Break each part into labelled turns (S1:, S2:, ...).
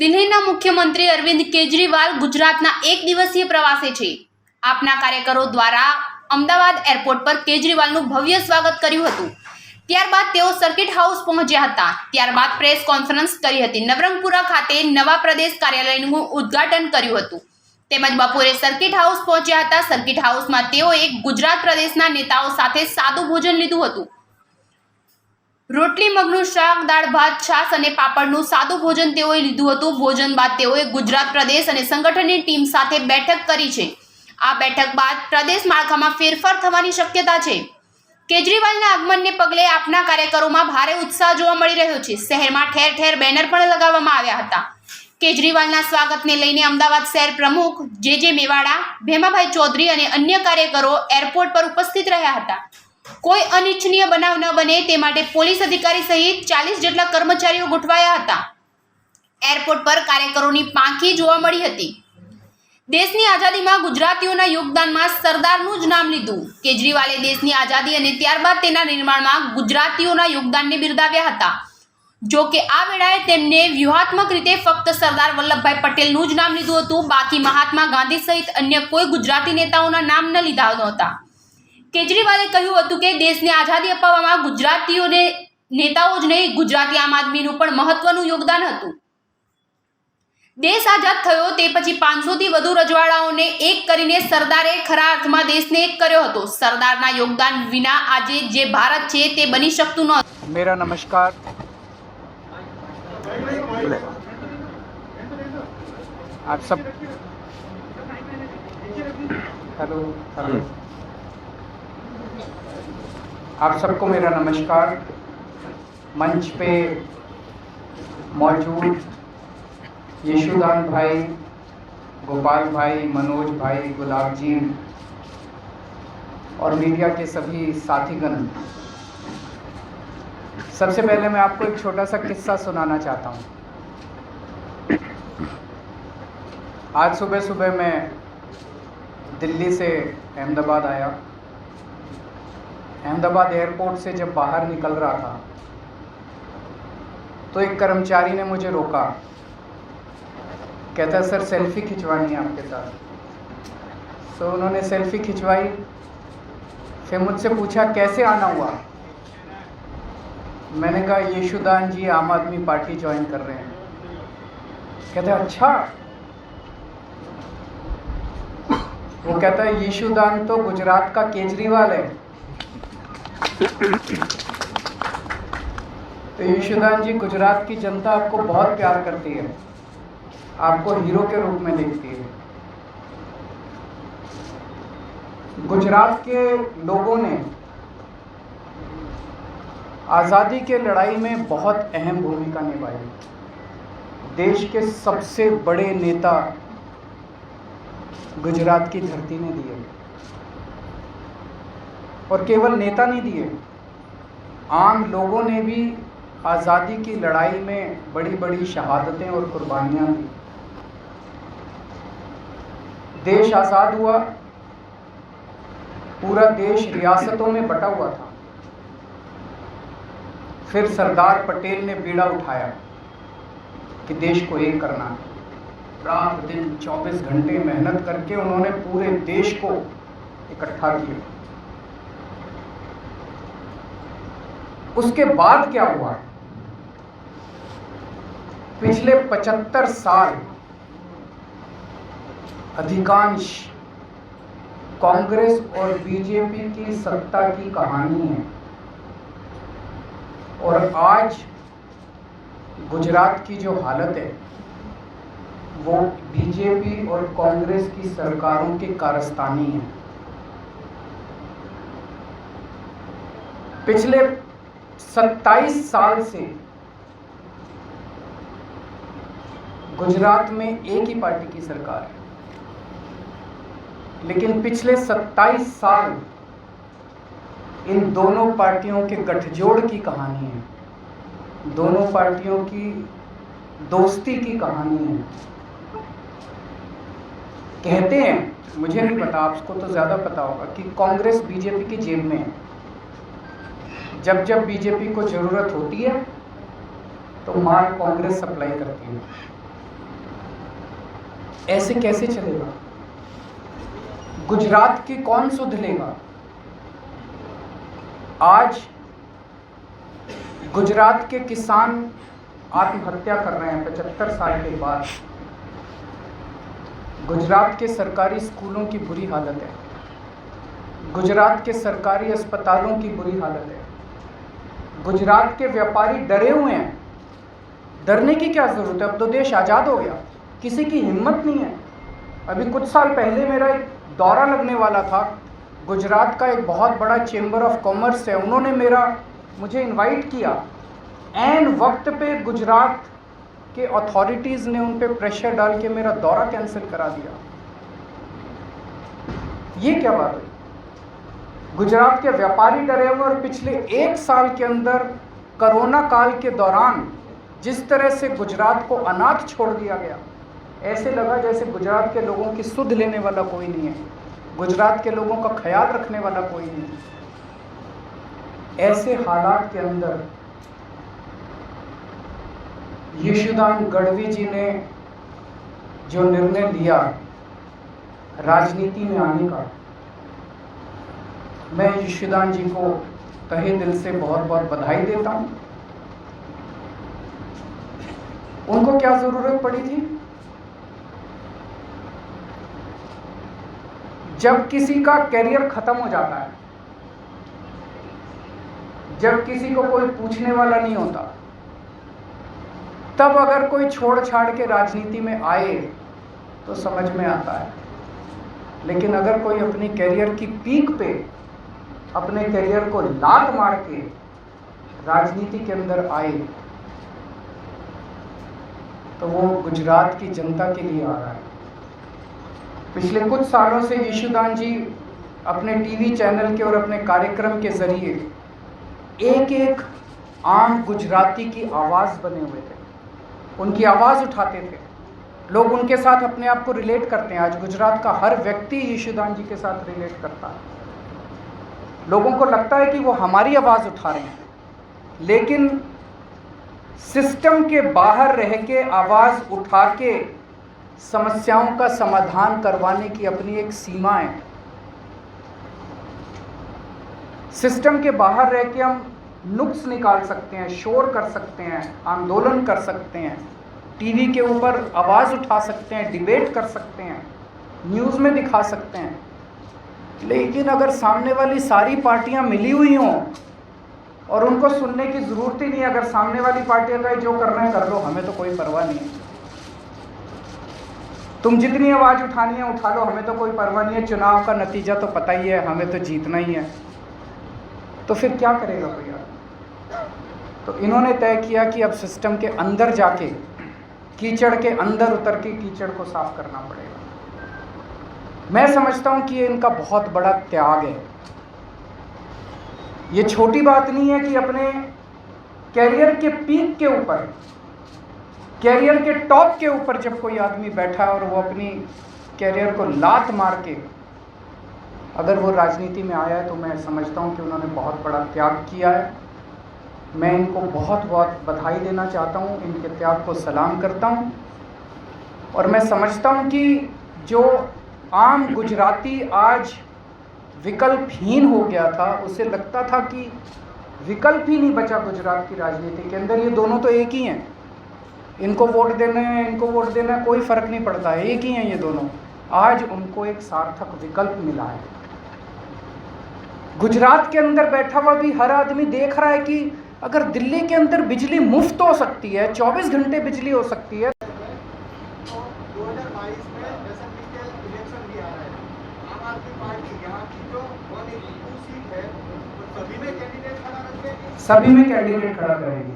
S1: દિલ્હીના મુખ્યમંત્રી અરવિંદ કેજરીવાલ ગુજરાતના એક દિવસીય પ્રવાસે છે। આપના કાર્યકરો દ્વારા અમદાવાદ એરપોર્ટ પર કેજરીવાલનું ભવ્ય સ્વાગત કર્યું હતું। ત્યારબાદ તેઓ સર્કિટ હાઉસ પહોંચ્યા હતા। ત્યારબાદ પ્રેસ કોન્ફરન્સ કરી હતી। નવરંગપુરા ખાતે નવા પ્રદેશ કાર્યાલયનું ઉદ્ઘાટન કર્યું હતું। તેમજ બપોરે સર્કિટ હાઉસ પહોંચ્યા હતા। સર્કિટ હાઉસમાં તેઓએ ગુજરાત પ્રદેશના નેતાઓ સાથે સાદું ભોજન લીધું હતું। રોટલી, મગનું શાક, દાળ ભાત, છાશ અને પાપડનું સાદું ભોજન તેઓએ લીધું હતું। ભોજન બાદ તેઓએ ગુજરાત પ્રદેશ અને સંગઠનની ટીમ સાથે બેઠક કરી છે। આ બેઠક બાદ પ્રદેશ માળખામાં ફેરફાર થવાની શક્યતા છે। કેજરીવાલના આગમનને પગલે આપના કાર્યકરોમાં ભારે ઉત્સાહ જોવા મળી રહ્યો છે। શહેરમાં ઠેર ઠેર બેનર પણ લગાવવામાં આવ્યા હતા। કેજરીવાલના સ્વાગતને લઈને અમદાવાદ શહેર પ્રમુખ જે મેવાડા, ભેમાભાઈ ચૌધરી અને અન્ય કાર્યકરો એરપોર્ટ પર ઉપસ્થિત રહ્યા હતા। કોઈ અનિચ્છનીય બનાવ ન બને તે માટે પોલીસ અધિકારી સહિત 40 જેટલા કર્મચારીઓ ગોઠવાયા હતા। એરપોર્ટ પર કાર્યકરોની પાંખી જોવા મળી હતી। દેશની આઝાદીમાં ગુજરાતીઓના યોગદાનમાં સરદારનું જ નામ લીધું। કેજરીવાલે દેશની આઝાદી અને ત્યારબાદ તેના નિર્માણમાં ગુજરાતીઓના યોગદાનને બિરદાવ્યા હતા। જો કે આ વેળાએ તેમને વ્યૂહાત્મક રીતે ફક્ત સરદાર વલ્લભભાઈ પટેલનું જ નામ લીધું હતું। બાકી મહાત્મા ગાંધી સહિત અન્ય કોઈ ગુજરાતી નેતાઓના નામ ન લીધા નહોતા। કેજરીવાલે કહ્યું હતું કે દેશને આઝાદી અપાવવામાં ગુજરાતીઓને નેતાઓ જ નહીં, ગુજરાતી આમ આદમીનું પણ મહત્વનું યોગદાન હતું। દેશ આઝાદ થયો તે પછી 500થી વધુ રજવાડાઓને એક કરીને સરદારે ખરા અર્થમાં દેશને એક કર્યો હતો। સરદારના યોગદાન વિના આજે જે ભારત છે તે બની શકતું નહોતું।
S2: मेरा नमस्कार। आप सब हेलो हेलो आप सबको मेरा नमस्कार। मंच पे मौजूद यशुदान भाई, गोपाल भाई, मनोज भाई, गुलाब जी और मीडिया के सभी साथीगण, सबसे पहले मैं आपको एक छोटा सा किस्सा सुनाना चाहता हूँ। आज सुबह सुबह मैं दिल्ली से अहमदाबाद आया। अहमदाबाद एयरपोर्ट से जब बाहर निकल रहा था तो एक कर्मचारी ने मुझे रोका। कहता सर सेल्फी खिंचवानी है आपके साथ। तो उन्होंने सेल्फी खिंचवाई। फिर मुझसे पूछा कैसे आना हुआ। मैंने कहा यशुदान जी आम आदमी पार्टी ज्वाइन कर रहे हैं। कहते अच्छा। वो कहता है यशुदान तो गुजरात का केजरीवाल है। तो यशुदान जी, गुजरात की जनता आपको बहुत प्यार करती है, आपको हीरो के रूप में देखती है। गुजरात के लोगों ने आज़ादी के लड़ाई में बहुत अहम भूमिका निभाई। देश के सबसे बड़े नेता गुजरात की धरती ने दिए, और केवल नेता नहीं दिए, आम लोगों ने भी आज़ादी की लड़ाई में बड़ी बड़ी शहादतें और कुर्बानियाँ दी। देश आज़ाद हुआ, पूरा देश रियासतों में बटा हुआ था। फिर सरदार पटेल ने बीड़ा उठाया कि देश को एक करना है। रात दिन 24 घंटे मेहनत करके उन्होंने पूरे देश को इकट्ठा किया। उसके बाद क्या हुआ? पिछले 75 साल अधिकांश कांग्रेस और बीजेपी की सत्ता की कहानी है, और आज गुजरात की जो हालत है वो बीजेपी और कांग्रेस की सरकारों की कारस्तानी है। पिछले 27 साल से गुजरात में एक ही पार्टी की सरकार है, लेकिन पिछले 27 साल इन दोनों पार्टियों के गठजोड़ की कहानी है, दोनों पार्टियों की दोस्ती की कहानी है। कहते हैं, मुझे नहीं पता, आपको तो ज़्यादा पता होगा, कि कांग्रेस बीजेपी की जेब में है। जब जब बीजेपी को ज़रूरत होती है तो माल कांग्रेस सप्लाई करती है। ऐसे कैसे चलेगा? गुजरात की कौन सुध लेगा? आज गुजरात के किसान आत्महत्या कर रहे हैं 75 साल के बाद। गुजरात के सरकारी स्कूलों की बुरी हालत है, गुजरात के सरकारी अस्पतालों की बुरी हालत है, गुजरात के व्यापारी डरे हुए हैं। डरने की क्या ज़रूरत है? अब तो देश आज़ाद हो गया, किसी की हिम्मत नहीं है। अभी कुछ साल पहले मेरा एक दौरा लगने वाला था। गुजरात का एक बहुत बड़ा चेंबर ऑफ कॉमर्स है, उन्होंने मुझे इनवाइट किया। ऐन वक्त पे गुजरात के अथॉरिटीज़ ने उन पे प्रेशर डाल के मेरा दौरा कैंसिल करा दिया। ये क्या बात है? गुजरात के व्यापारी डरे हुए, और पिछले 1 साल के अंदर कोरोना काल के दौरान जिस तरह से गुजरात को अनाथ छोड़ दिया गया, ऐसे लगा जैसे गुजरात के लोगों की सुध लेने वाला कोई नहीं है, गुजरात के लोगों का ख्याल रखने वाला कोई नहीं है। ऐसे हालात के अंदर यशोदान गढ़वी जी ने जो निर्णय लिया राजनीति में आने का, मैं यशोदान जी को तहे दिल से बहुत बहुत बधाई देता हूं। उनको क्या जरूरत पड़ी थी? जब किसी का करियर खत्म हो जाता है, जब किसी को कोई पूछने वाला नहीं होता, तब अगर कोई छोड़ छाड़ के राजनीति में आए तो समझ में आता है। लेकिन अगर कोई अपनी करियर की पीक पे अपने करियर को लात मार के राजनीति के अंदर आए तो वो गुजरात की जनता के लिए आ रहा है। पिछले कुछ सालों से यशोदान जी अपने टीवी चैनल के और अपने कार्यक्रम के जरिए एक एक आम गुजराती की आवाज़ बने हुए थे, उनकी आवाज़ उठाते थे। लोग उनके साथ अपने आप को रिलेट करते हैं। आज गुजरात का हर व्यक्ति यशोदान जी के साथ रिलेट करता है। लोगों को लगता है कि वो हमारी आवाज़ उठा रहे हैं, लेकिन सिस्टम के बाहर रह के आवाज़ उठा के समस्याओं का समाधान करवाने की अपनी एक सीमा है। सिस्टम के बाहर रह के हम नुक्स निकाल सकते हैं, शोर कर सकते हैं, आंदोलन कर सकते हैं, टीवी के ऊपर आवाज़ उठा सकते हैं, डिबेट कर सकते हैं, न्यूज़ में दिखा सकते हैं। लेकिन अगर सामने वाली सारी पार्टियां मिली हुई हों और उनको सुनने की ज़रूरत ही नहीं, अगर सामने वाली पार्टियां कहे जो करना है कर लो, हमें तो कोई परवाह नहीं है, तुम जितनी आवाज़ उठानी है उठा लो, हमें तो कोई परवाह नहीं है, चुनाव का नतीजा तो पता ही है, हमें तो जीतना ही है, तो फिर क्या करेगा कोई आदमी? तो इन्होंने तय किया कि अब सिस्टम के अंदर जाके, कीचड़ के अंदर उतर के कीचड़ को साफ करना पड़ेगा। मैं समझता हूं कि ये इनका बहुत बड़ा त्याग है। ये छोटी बात नहीं है कि अपने कैरियर के पीक के ऊपर, कैरियर के टॉप के ऊपर जब कोई आदमी बैठा और वो अपनी कैरियर को लात मार के अगर वो राजनीति में आया है, तो मैं समझता हूं कि उन्होंने बहुत बड़ा त्याग किया है। मैं इनको बहुत बहुत बधाई देना चाहता हूं, इनके त्याग को सलाम करता हूं। और मैं समझता हूं कि जो आम गुजराती आज विकल्पहीन हो गया था, उसे लगता था कि विकल्प ही नहीं बचा गुजरात की राजनीति के अंदर, ये दोनों तो एक ही हैं, इनको वोट देना है, इनको वोट देना है, कोई फ़र्क नहीं पड़ता है, एक ही हैं ये दोनों। आज उनको एक सार्थक विकल्प मिला है। गुजरात के अंदर बैठा हुआ भी हर आदमी देख रहा है कि अगर दिल्ली के अंदर बिजली मुफ्त हो सकती है, 24 घंटे बिजली हो सकती है,
S3: 2022 में जैसे इलेक्शन भी आ रहा है, आम आदमी पार्टी यहाँ की जो 182 सीट है वो सभी में कैंडिडेट खड़ा रखेगी,
S2: सभी में कैंडिडेट खड़ा करेंगे।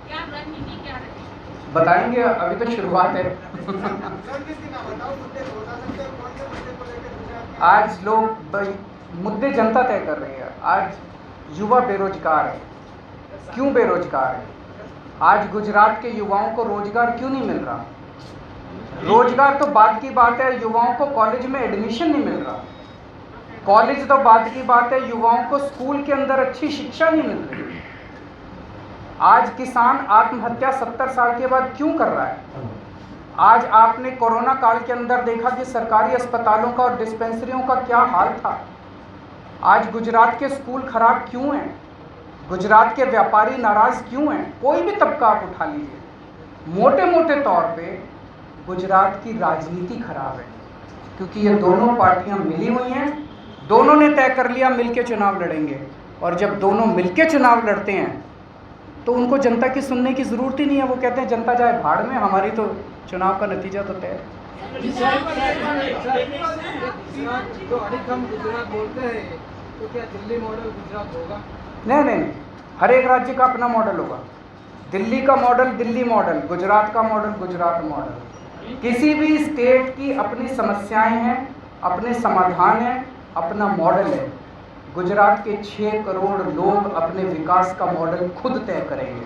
S1: क्या रणनीति क्या रहेगी?
S2: बताएंगे, अभी तो शुरुआत है।
S3: रणनीति ना बताओ, मुद्दे तो बता सकते हैं, कौन से मुद्दे को लेकर गुजरात में
S2: आज लोग मुद्दे जनता तय कर रही है। आज युवा बेरोजगार है, क्यों बेरोजगार है? आज गुजरात के युवाओं को रोजगार क्यों नहीं मिल रहा? रोजगार तो बात की बात है, युवाओं को कॉलेज में एडमिशन नहीं मिल रहा। कॉलेज तो बात की बात है, युवाओं को स्कूल के अंदर अच्छी शिक्षा नहीं मिल रही। आज किसान आत्महत्या 70 साल के बाद क्यों कर रहा है? आज आपने कोरोना काल के अंदर देखा कि सरकारी अस्पतालों का और डिस्पेंसरियों का क्या हाल था। आज गुजरात के स्कूल खराब क्यों हैं? गुजरात के व्यापारी नाराज़ क्यों हैं? कोई भी तबका आप उठा लीजिए, मोटे मोटे तौर पे गुजरात की राजनीति खराब है, क्योंकि ये दोनों पार्टियां मिली हुई हैं, दोनों ने तय कर लिया मिलके चुनाव लड़ेंगे, और जब दोनों मिलके चुनाव लड़ते हैं तो उनको जनता की सुनने की ज़रूरत ही नहीं है। वो कहते हैं जनता जाए भाड़ में, हमारी तो चुनाव का नतीजा तो तय है।
S3: जो अडिखम गुजरात बोलते हैं, तो क्या दिल्ली मॉडल गुजरात होगा?
S2: नहीं, हर एक राज्य का अपना मॉडल होगा। दिल्ली का मॉडल दिल्ली मॉडल, गुजरात का मॉडल गुजरात मॉडल। किसी भी स्टेट की अपनी समस्याएं हैं, अपने समाधान हैं, अपना मॉडल है। गुजरात के 6 करोड़ लोग अपने विकास का मॉडल खुद तय करेंगे।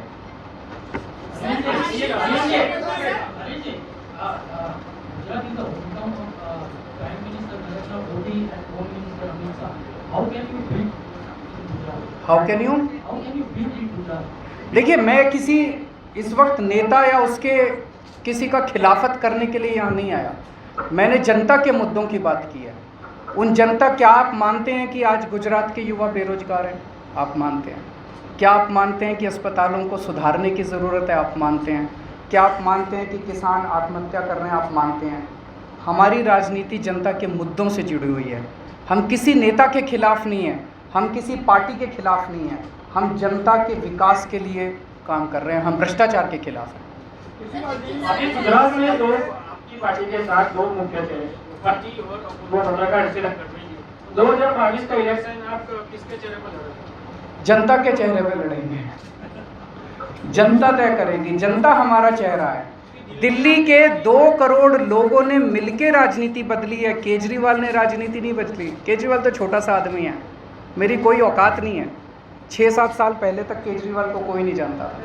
S2: How can you? देखिए, मैं किसी इस वक्त नेता या उसके किसी का खिलाफत करने के लिए यहाँ नहीं आया। मैंने जनता के मुद्दों की बात की है। उन जनता, क्या आप मानते हैं कि आज गुजरात के युवा बेरोजगार हैं? आप मानते हैं? क्या आप मानते हैं कि अस्पतालों को सुधारने की ज़रूरत है? आप मानते हैं? क्या आप मानते हैं कि किसान आत्महत्या कर रहे हैं? आप मानते हैं? हमारी राजनीति जनता के मुद्दों से जुड़ी हुई है। हम किसी नेता के खिलाफ नहीं हैं, हम किसी पार्टी के खिलाफ नहीं हैं, हम जनता के विकास के लिए काम कर रहे हैं, हम भ्रष्टाचार के खिलाफ हैं।
S4: अभी गुजरात में दो आपकी पार्टी के साथ दो मुख्य थे, पार्टी और वो का 2022 का इलेक्शन आप किसके चेहरे पर लड़ेंगे?
S2: जनता के चेहरे पे लड़ेंगे। जनता तय करेगी, जनता हमारा चेहरा है। दिल्ली के 2 करोड़ लोगों ने मिलके राजनीति बदली है, केजरीवाल ने राजनीति नहीं बदली। केजरीवाल तो छोटा सा आदमी है, मेरी कोई औकात नहीं है। 6-7 साल पहले तक केजरीवाल को कोई नहीं जानता था।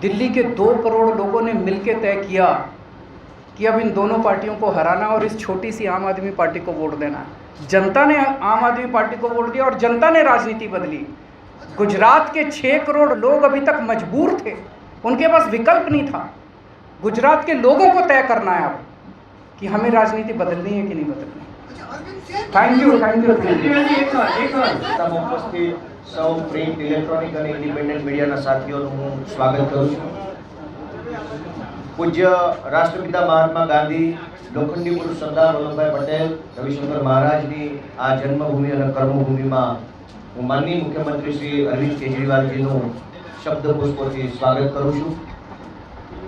S2: दिल्ली के 2 करोड़ लोगों ने मिलके तय किया कि अब इन दोनों पार्टियों को हराना और इस छोटी सी आम आदमी पार्टी को वोट देना। जनता ने आम आदमी पार्टी को वोट दिया और जनता ने राजनीति बदली। गुजरात के 6 करोड़ लोग अभी तक मजबूर थे, उनके पास विकल्प नहीं था। गुजरात के लोगों को तय करना है अब कि हमें राजनीति बदलनी है कि नहीं बदलनी। Thank you.
S5: ઉપસ્થિત સૌ પ્રિન્ટ ઇલેક્ટ્રોનિક અને ઇન્ડિપેન્ડન્ટ મીડિયાના સાથીઓનું હું સ્વાગત કરું છું. પૂજ્ય રાષ્ટ્રપિતા મહાત્મા ગાંધી, લોખંડી પુરુષ સરદાર વલ્લભભાઈ પટેલ, રવિશંકર મહારાજની આ જન્મભૂમિ અને કર્મભૂમિમાં હું માનનીય મુખ્યમંત્રી શ્રી અરવિંદ કેજરીવાલજીનું શબ્દપુષ્પોથી સ્વાગત કરું છું.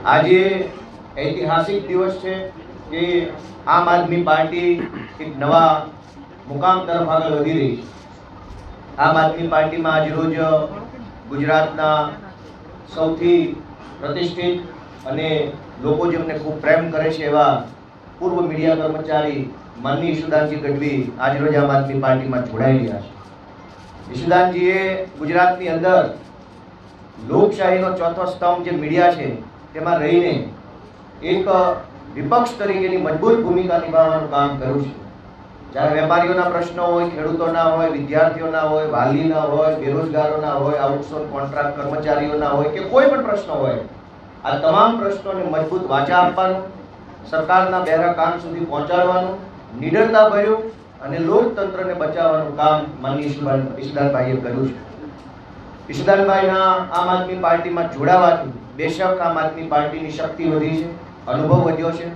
S5: આજે ઐતિહાસિક દિવસ છે કે આમ આદમી પાર્ટી એક નવા મુકામ તરફ આગળ વધી રહી છે. આમ આદમી પાર્ટીમાં આજ રોજ ગુજરાતના સૌથી પ્રતિષ્ઠિત અને લોકો જેમને ખૂબ પ્રેમ કરે છે એવા પૂર્વ મીડિયા કર્મચારી માનનીય ઈશુદાનજી ગઢવી આજ રોજ આમ આદમી પાર્ટીમાં જોડાઈ રહ્યા છે. ઈશુદાનજીએ ગુજરાતની અંદર લોકશાહીનો ચોથો સ્તંભ જે મીડિયા છે તેમાં રહીને એક વિપક્ષ તરીકેની મજબૂત ભૂમિકા નિભાવવાનું કામ કર્યું છે. જ્યારે વેપારીઓના પ્રશ્નો હોય, ખેડૂતોના હોય, વિદ્યાર્થીઓના હોય, વાલીના હોય, બેરોજગારોના હોય, આઉટસોર્સ કોન્ટ્રાક્ટ કર્મચારીઓના હોય કે કોઈ પણ પ્રશ્ન હોય, આ તમામ પ્રશ્નોને મજબૂત વાચા આપવાનું, સરકારના બહેરા કાન સુધી પહોંચાડવાનું, નિડરતાભર્યું અને લોકતંત્રને બચાવવાનું કામ માનનીય ઈશુદાનભાઈએ કર્યું છે. ઈશુદાનભાઈના આમ આદમી પાર્ટીમાં જોડાવાથી બેશક આમ આદમી પાર્ટીની શક્તિ વધી છે, અનુભવ વધ્યો છે.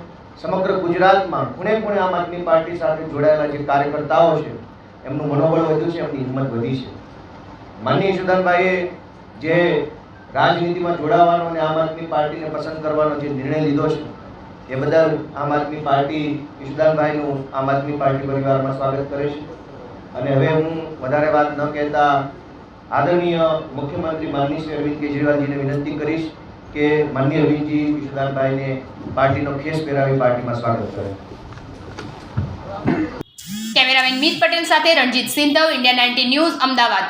S5: સમગ્ર ગુજરાતમાં ખૂણે ખૂણે આમ આદમી પાર્ટી સાથે જોડાયેલા જે કાર્યકર્તાઓ છે એમનું મનોબળ વધ્યું છે, એમની હિંમત વધી છે. માનનીય ઈશુદાનભાઈએ જે રાજનીતિમાં જોડાવાનો અને આમ આદમી પાર્ટીને પસંદ કરવાનો જે નિર્ણય લીધો છે એ બદલ આમ આદમી પાર્ટી ઈશુદાનભાઈનું આમ આદમી પાર્ટી પરિવારમાં સ્વાગત કરે છે. અને હવે હું વધારે વાત ન કહેતા આદરણીય મુખ્યમંત્રી માનનીય શ્રી અરવિંદ કેજરીવાલજીને વિનંતી કરીશ કે માનનીય અરવિંદજી ઈશુદાનભાઈને પાર્ટીનો ખેસ પહેરાવી પાર્ટીમાં સ્વાગત કરે.
S1: કેમેરામેન મીત પટેલ સાથે રણજીત સિંધવ, ઇન્ડિયા 19 ન્યૂઝ, અમદાવાદ.